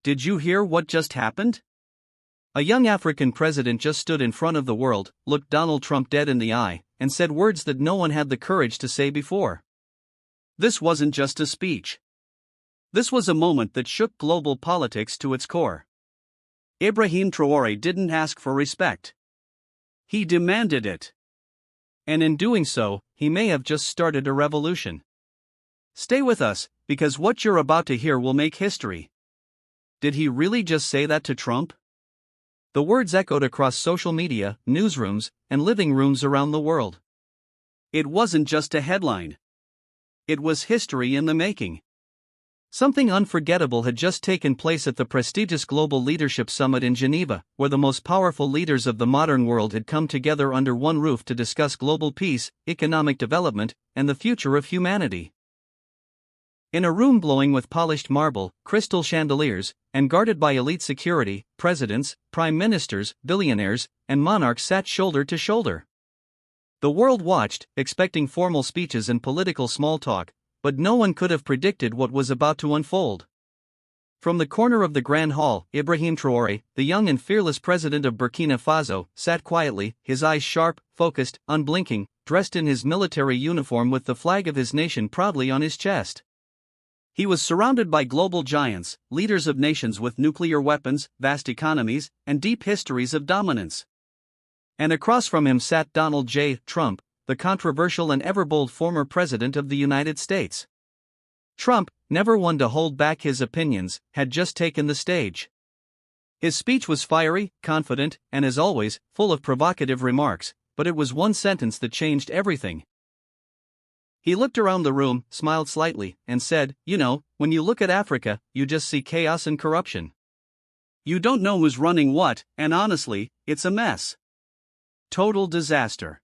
Did you hear what just happened? A young African president just stood in front of the world, looked Donald Trump dead in the eye, and said words that no one had the courage to say before. This wasn't just a speech. This was a moment that shook global politics to its core. Ibrahim Traoré didn't ask for respect. He demanded it. And in doing so, he may have just started a revolution. Stay with us, because what you're about to hear will make history. Did he really just say that to Trump? The words echoed across social media, newsrooms, and living rooms around the world. It wasn't just a headline. It was history in the making. Something unforgettable had just taken place at the prestigious Global Leadership Summit in Geneva, where the most powerful leaders of the modern world had come together under one roof to discuss global peace, economic development, and the future of humanity. In a room glowing with polished marble, crystal chandeliers, and guarded by elite security, presidents, prime ministers, billionaires, and monarchs sat shoulder to shoulder. The world watched, expecting formal speeches and political small talk, but no one could have predicted what was about to unfold. From the corner of the Grand Hall, Ibrahim Traoré, the young and fearless president of Burkina Faso, sat quietly, his eyes sharp, focused, unblinking, dressed in his military uniform with the flag of his nation proudly on his chest. He was surrounded by global giants, leaders of nations with nuclear weapons, vast economies, and deep histories of dominance. And across from him sat Donald J. Trump, the controversial and ever-bold former president of the United States. Trump, never one to hold back his opinions, had just taken the stage. His speech was fiery, confident, and as always, full of provocative remarks, but it was one sentence that changed everything. He looked around the room, smiled slightly, and said, "You know, when you look at Africa, you just see chaos and corruption. You don't know who's running what, and honestly, it's a mess. Total disaster."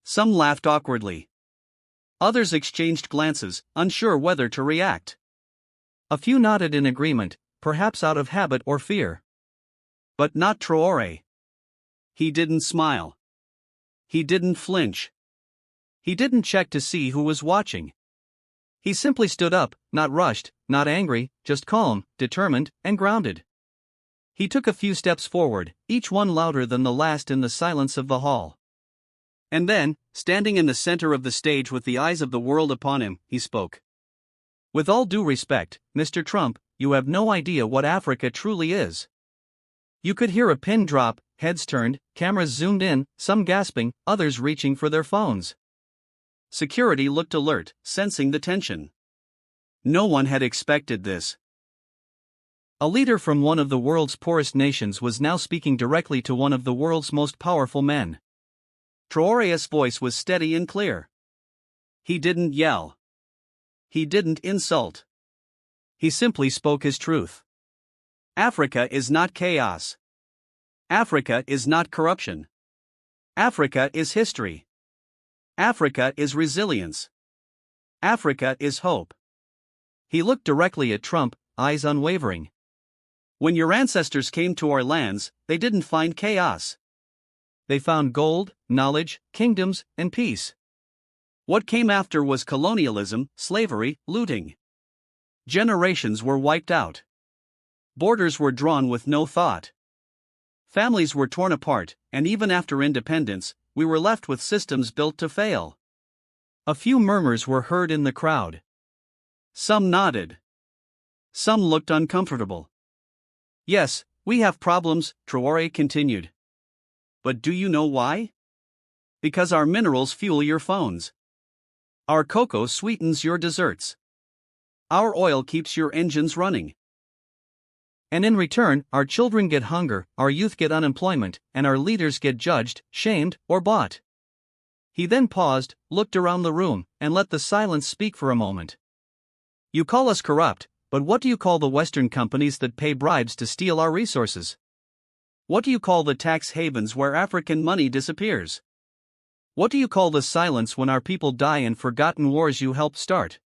Some laughed awkwardly. Others exchanged glances, unsure whether to react. A few nodded in agreement, perhaps out of habit or fear. But not Traoré. He didn't smile. He didn't flinch. He didn't check to see who was watching. He simply stood up, not rushed, not angry, just calm, determined, and grounded. He took a few steps forward, each one louder than the last in the silence of the hall. And then, standing in the center of the stage with the eyes of the world upon him, he spoke. "With all due respect, Mr. Trump, you have no idea what Africa truly is." You could hear a pin drop, heads turned, cameras zoomed in, some gasping, others reaching for their phones. Security looked alert, sensing the tension. No one had expected this. A leader from one of the world's poorest nations was now speaking directly to one of the world's most powerful men. Traoré's voice was steady and clear. He didn't yell. He didn't insult. He simply spoke his truth. Africa is not chaos. Africa is not corruption. Africa is history. Africa is resilience. Africa is hope. He looked directly at Trump, eyes unwavering. When your ancestors came to our lands, they didn't find chaos. They found gold, knowledge, kingdoms, and peace. What came after was colonialism, slavery, looting. Generations were wiped out. Borders were drawn with no thought. Families were torn apart, and even after independence, we were left with systems built to fail. A few murmurs were heard in the crowd. Some nodded. Some looked uncomfortable. "Yes, we have problems," Traoré continued. "But do you know why? Because our minerals fuel your phones. Our cocoa sweetens your desserts. Our oil keeps your engines running. And in return, our children get hunger, our youth get unemployment, and our leaders get judged, shamed, or bought." He then paused, looked around the room, and let the silence speak for a moment. "You call us corrupt, but what do you call the Western companies that pay bribes to steal our resources? What do you call the tax havens where African money disappears? What do you call the silence when our people die in forgotten wars you helped start?"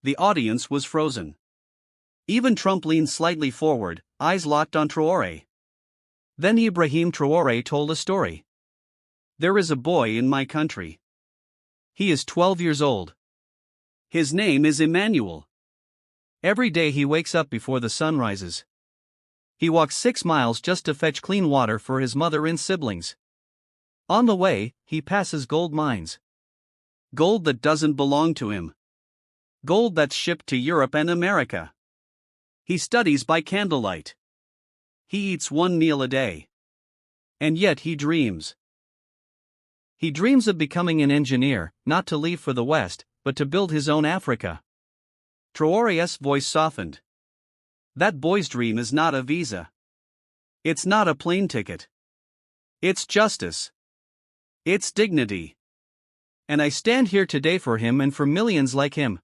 The audience was frozen. Even Trump leaned slightly forward, eyes locked on Traoré. Then Ibrahim Traoré told a story. "There is a boy in my country. He is 12 years old. His name is Emmanuel. Every day he wakes up before the sun rises. He walks 6 miles just to fetch clean water for his mother and siblings. On the way, he passes gold mines. Gold that doesn't belong to him. Gold that's shipped to Europe and America. He studies by candlelight. He eats 1 meal a day. And yet he dreams. He dreams of becoming an engineer, not to leave for the West, but to build his own Africa. Traore's voice softened. That boy's dream is not a visa. It's not a plane ticket. It's justice. It's dignity. And I stand here today for him and for millions like him.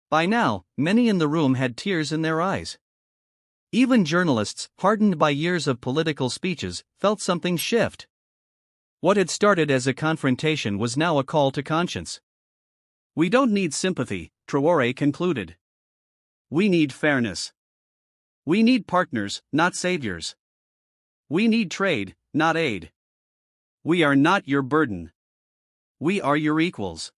By now, many in the room had tears in their eyes. Even journalists, hardened by years of political speeches, felt something shift. What had started as a confrontation was now a call to conscience. We don't need sympathy, Traore concluded. We need fairness. We need partners, not saviors. We need trade, not aid. We are not your burden. We are your equals.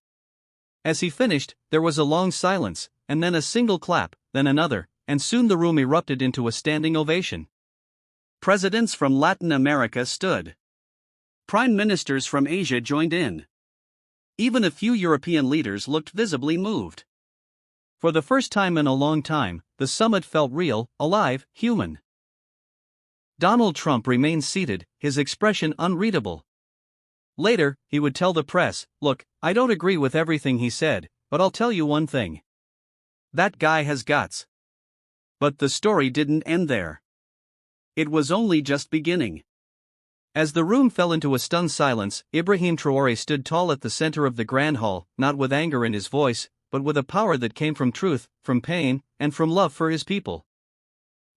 As he finished, there was a long silence, and then a single clap, then another, and soon the room erupted into a standing ovation. Presidents from Latin America stood. Prime ministers from Asia joined in. Even a few European leaders looked visibly moved. For the first time in a long time, the summit felt real, alive, human. Donald Trump remained seated, his expression unreadable. Later, he would tell the press, "Look, I don't agree with everything he said, but I'll tell you one thing. That guy has guts." But the story didn't end there. It was only just beginning. As the room fell into a stunned silence, Ibrahim Traore stood tall at the center of the grand hall, not with anger in his voice, but with a power that came from truth, from pain, and from love for his people.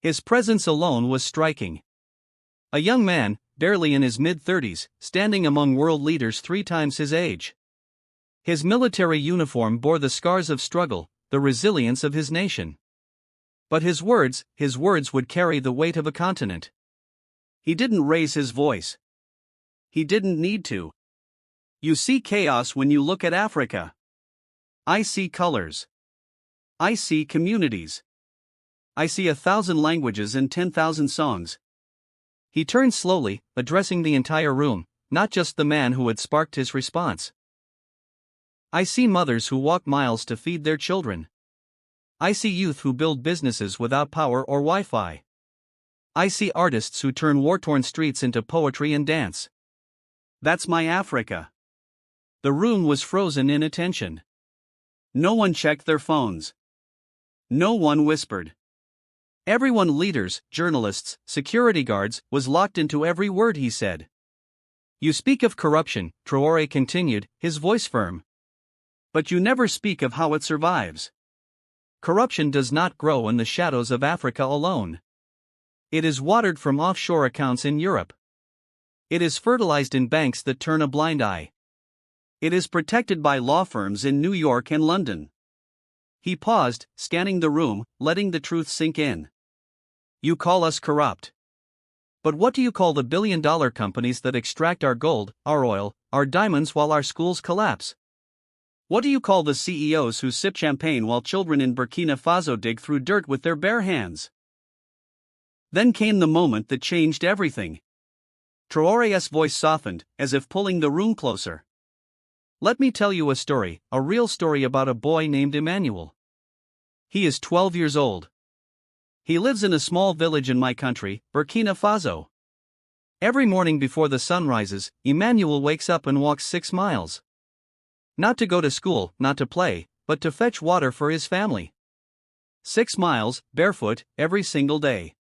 His presence alone was striking. A young man, barely in his mid-30s, standing among world leaders 3 times his age. His military uniform bore the scars of struggle, the resilience of his nation. But his words would carry the weight of a continent. He didn't raise his voice. He didn't need to. You see chaos when you look at Africa. I see colors. I see communities. I see 1,000 languages and 10,000 songs. He turned slowly, addressing the entire room, not just the man who had sparked his response. I see mothers who walk miles to feed their children. I see youth who build businesses without power or Wi-Fi. I see artists who turn war-torn streets into poetry and dance. That's my Africa. The room was frozen in attention. No one checked their phones. No one whispered. Everyone, leaders, journalists, security guards, was locked into every word he said. You speak of corruption, Traore continued, his voice firm. But you never speak of how it survives. Corruption does not grow in the shadows of Africa alone. It is watered from offshore accounts in Europe. It is fertilized in banks that turn a blind eye. It is protected by law firms in New York and London. He paused, scanning the room, letting the truth sink in. You call us corrupt. But what do you call the billion-dollar companies that extract our gold, our oil, our diamonds while our schools collapse? What do you call the CEOs who sip champagne while children in Burkina Faso dig through dirt with their bare hands? Then came the moment that changed everything. Traore's voice softened, as if pulling the room closer. Let me tell you a story, a real story about a boy named Emmanuel. He is 12 years old. He lives in a small village in my country, Burkina Faso. Every morning before the sun rises, Emmanuel wakes up and walks 6 miles. Not to go to school, not to play, but to fetch water for his family. 6 miles, barefoot, every single day.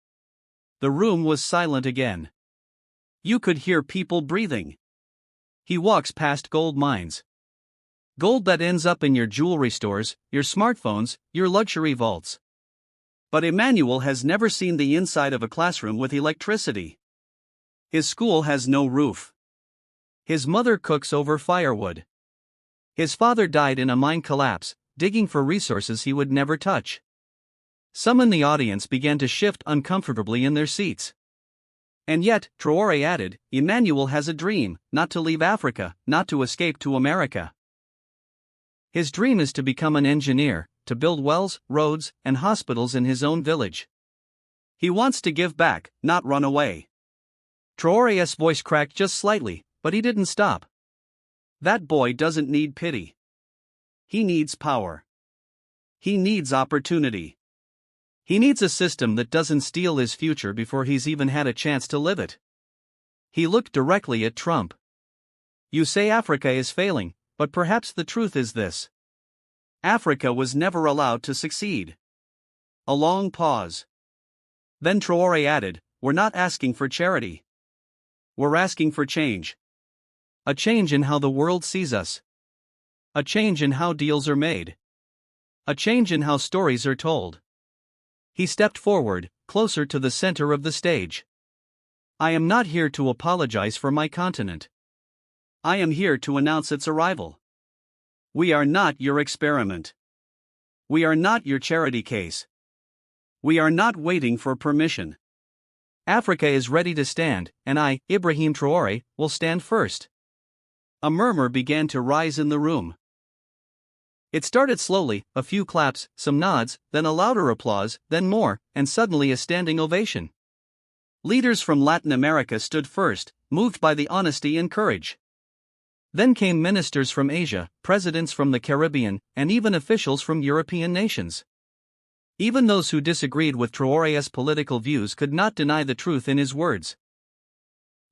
The room was silent again. You could hear people breathing. He walks past gold mines. Gold that ends up in your jewelry stores, your smartphones, your luxury vaults. But Emmanuel has never seen the inside of a classroom with electricity. His school has no roof. His mother cooks over firewood. His father died in a mine collapse, digging for resources he would never touch. Some in the audience began to shift uncomfortably in their seats. And yet, Traore added, Emmanuel has a dream, not to leave Africa, not to escape to America. His dream is to become an engineer, to build wells, roads, and hospitals in his own village. He wants to give back, not run away. Traoré's voice cracked just slightly, but he didn't stop. That boy doesn't need pity. He needs power. He needs opportunity. He needs a system that doesn't steal his future before he's even had a chance to live it. He looked directly at Trump. You say Africa is failing, but perhaps the truth is this. Africa was never allowed to succeed. A long pause. Then Traoré added, "We're not asking for charity. We're asking for change. A change in how the world sees us. A change in how deals are made. A change in how stories are told." He stepped forward, closer to the center of the stage. "I am not here to apologize for my continent. I am here to announce its arrival. We are not your experiment. We are not your charity case. We are not waiting for permission. Africa is ready to stand, and I, Ibrahim Traoré, will stand first." A murmur began to rise in the room. It started slowly, a few claps, some nods, then a louder applause, then more, and suddenly a standing ovation. Leaders from Latin America stood first, moved by the honesty and courage. Then came ministers from Asia, presidents from the Caribbean, and even officials from European nations. Even those who disagreed with Traoré's political views could not deny the truth in his words.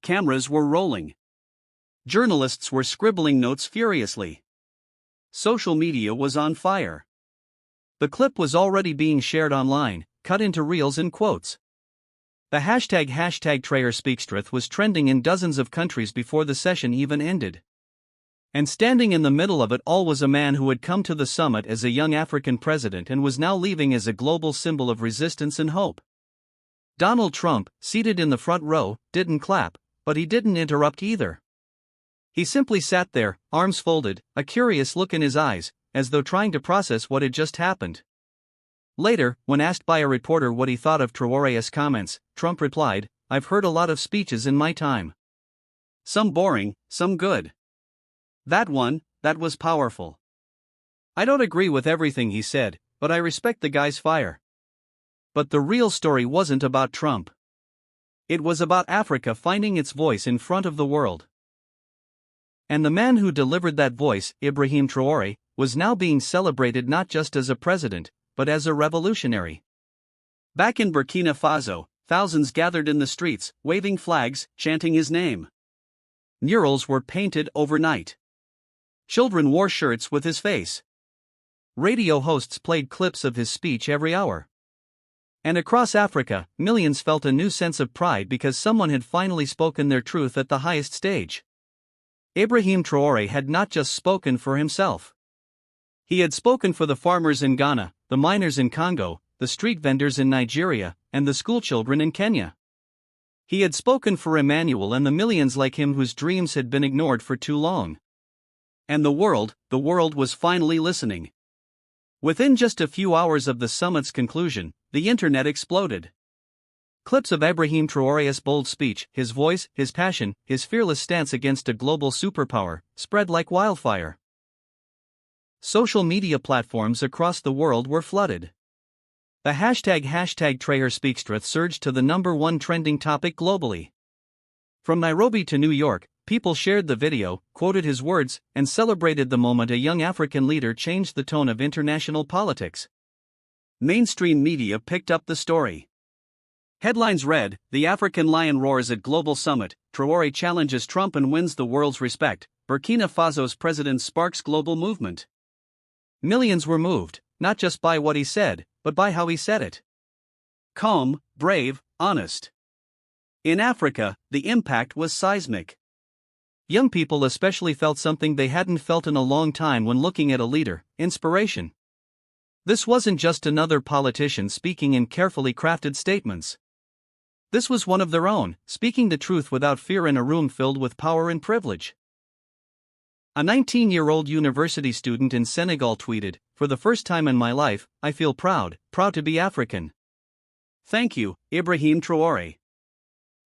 Cameras were rolling. Journalists were scribbling notes furiously. Social media was on fire. The clip was already being shared online, cut into reels and quotes. The hashtag #TraorSpeakstruth was trending in dozens of countries before the session even ended. And standing in the middle of it all was a man who had come to the summit as a young African president and was now leaving as a global symbol of resistance and hope. Donald Trump, seated in the front row, didn't clap, but he didn't interrupt either. He simply sat there, arms folded, a curious look in his eyes, as though trying to process what had just happened. Later, when asked by a reporter what he thought of Traoré's comments, Trump replied, "I've heard a lot of speeches in my time. Some boring, some good. That was powerful. I don't agree with everything he said, but I respect the guy's fire." But the real story wasn't about Trump. It was about Africa finding its voice in front of the world. And the man who delivered that voice, Ibrahim Traoré, was now being celebrated not just as a president, but as a revolutionary. Back in Burkina Faso, thousands gathered in the streets, waving flags, chanting his name. Murals were painted overnight. Children wore shirts with his face. Radio hosts played clips of his speech every hour. And across Africa, millions felt a new sense of pride because someone had finally spoken their truth at the highest stage. Ibrahim Traoré had not just spoken for himself. He had spoken for the farmers in Ghana, the miners in Congo, the street vendors in Nigeria, and the schoolchildren in Kenya. He had spoken for Emmanuel and the millions like him whose dreams had been ignored for too long. And the world was finally listening. Within just a few hours of the summit's conclusion, the internet exploded. Clips of Ibrahim Traoré's bold speech, his voice, his passion, his fearless stance against a global superpower, spread like wildfire. Social media platforms across the world were flooded. The hashtag #TraorSpeakstruth surged to the #1 trending topic globally. From Nairobi to New York, people shared the video, quoted his words, and celebrated the moment a young African leader changed the tone of international politics. Mainstream media picked up the story. Headlines read, "The African Lion Roars at Global Summit, Traoré Challenges Trump and Wins the World's Respect, Burkina Faso's President Sparks Global Movement." Millions were moved, not just by what he said, but by how he said it. Calm, brave, honest. In Africa, the impact was seismic. Young people especially felt something they hadn't felt in a long time when looking at a leader: inspiration. This wasn't just another politician speaking in carefully crafted statements. This was one of their own, speaking the truth without fear in a room filled with power and privilege. A 19-year-old university student in Senegal tweeted, "For the first time in my life, I feel proud to be African. Thank you, Ibrahim Traoré."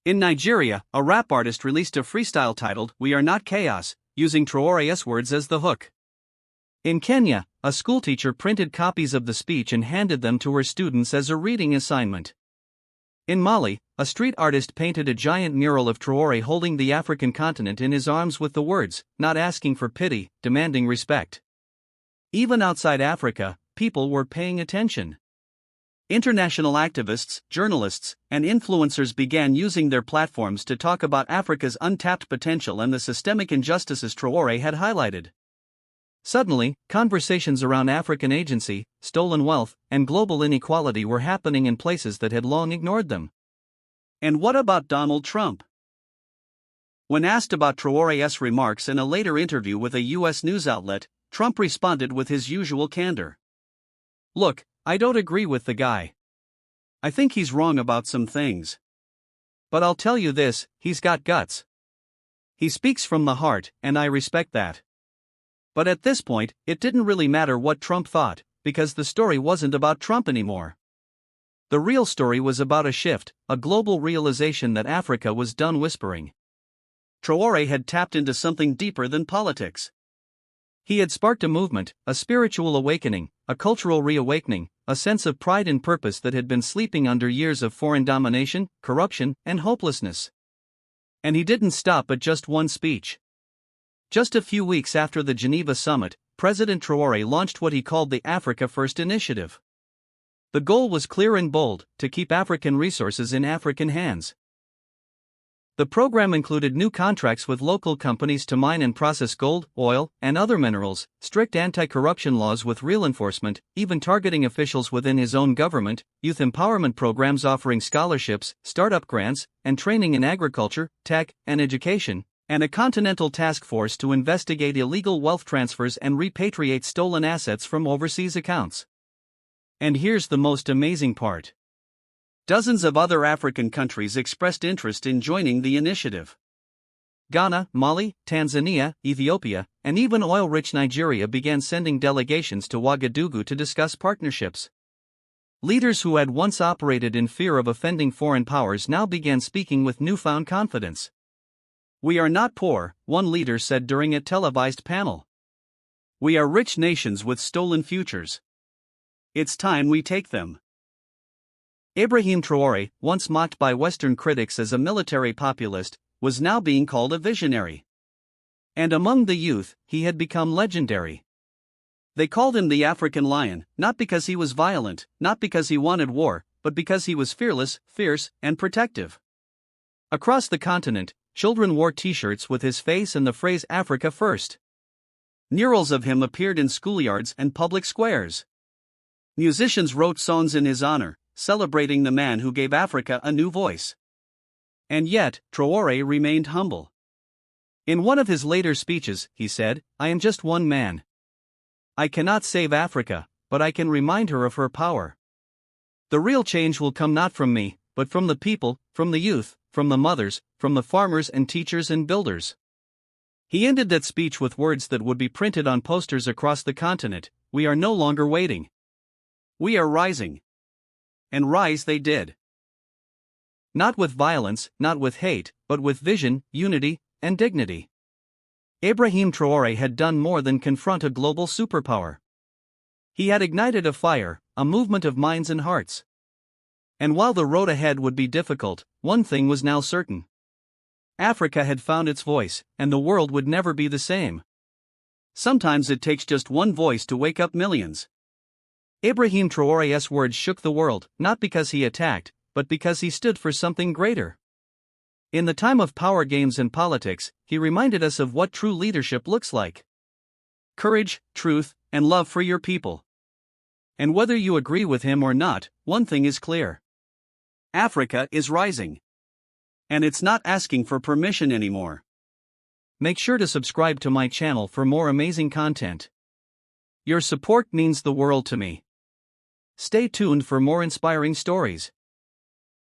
In Nigeria, a rap artist released a freestyle titled "We Are Not Chaos," using Traoré's words as the hook. In Kenya, a schoolteacher printed copies of the speech and handed them to her students as a reading assignment. In Mali, a street artist painted a giant mural of Traoré holding the African continent in his arms with the words, "Not asking for pity, demanding respect." Even outside Africa, people were paying attention. International activists, journalists, and influencers began using their platforms to talk about Africa's untapped potential and the systemic injustices Traoré had highlighted. Suddenly, conversations around African agency, stolen wealth, and global inequality were happening in places that had long ignored them. And what about Donald Trump? When asked about Traoré's remarks in a later interview with a U.S. news outlet, Trump responded with his usual candor. "Look, I don't agree with the guy. I think he's wrong about some things. But I'll tell you this, he's got guts. He speaks from the heart, and I respect that." But at this point, it didn't really matter what Trump thought, because the story wasn't about Trump anymore. The real story was about a shift, a global realization that Africa was done whispering. Traoré had tapped into something deeper than politics. He had sparked a movement, a spiritual awakening, a cultural reawakening, a sense of pride and purpose that had been sleeping under years of foreign domination, corruption, and hopelessness. And he didn't stop at just one speech. Just a few weeks after the Geneva summit, President Traoré launched what he called the Africa First Initiative. The goal was clear and bold: to keep African resources in African hands. The program included new contracts with local companies to mine and process gold, oil, and other minerals, strict anti-corruption laws with real enforcement, even targeting officials within his own government, youth empowerment programs offering scholarships, startup grants, and training in agriculture, tech, and education, and a continental task force to investigate illegal wealth transfers and repatriate stolen assets from overseas accounts. And here's the most amazing part. Dozens of other African countries expressed interest in joining the initiative. Ghana, Mali, Tanzania, Ethiopia, and even oil-rich Nigeria began sending delegations to Ouagadougou to discuss partnerships. Leaders who had once operated in fear of offending foreign powers now began speaking with newfound confidence. "We are not poor," one leader said during a televised panel. "We are rich nations with stolen futures. It's time we take them." Ibrahim Traoré, once mocked by Western critics as a military populist, was now being called a visionary. And among the youth, he had become legendary. They called him the African Lion, not because he was violent, not because he wanted war, but because he was fearless, fierce, and protective. Across the continent, children wore t-shirts with his face and the phrase "Africa First." Murals of him appeared in schoolyards and public squares. Musicians wrote songs in his honor, celebrating the man who gave Africa a new voice. And yet, Traoré remained humble. In one of his later speeches, he said, "I am just one man. I cannot save Africa, but I can remind her of her power. The real change will come not from me, but from the people, from the youth, from the mothers, from the farmers and teachers and builders." He ended that speech with words that would be printed on posters across the continent: "We are no longer waiting. We are rising." And rise they did. Not with violence, not with hate, but with vision, unity, and dignity. Ibrahim Traoré had done more than confront a global superpower. He had ignited a fire, a movement of minds and hearts. And while the road ahead would be difficult, one thing was now certain. Africa had found its voice, and the world would never be the same. Sometimes it takes just one voice to wake up millions. Ibrahim Traoré's words shook the world, not because he attacked, but because he stood for something greater. In the time of power games and politics, he reminded us of what true leadership looks like: courage, truth, and love for your people. And whether you agree with him or not, one thing is clear. Africa is rising. And it's not asking for permission anymore. Make sure to subscribe to my channel for more amazing content. Your support means the world to me. Stay tuned for more inspiring stories.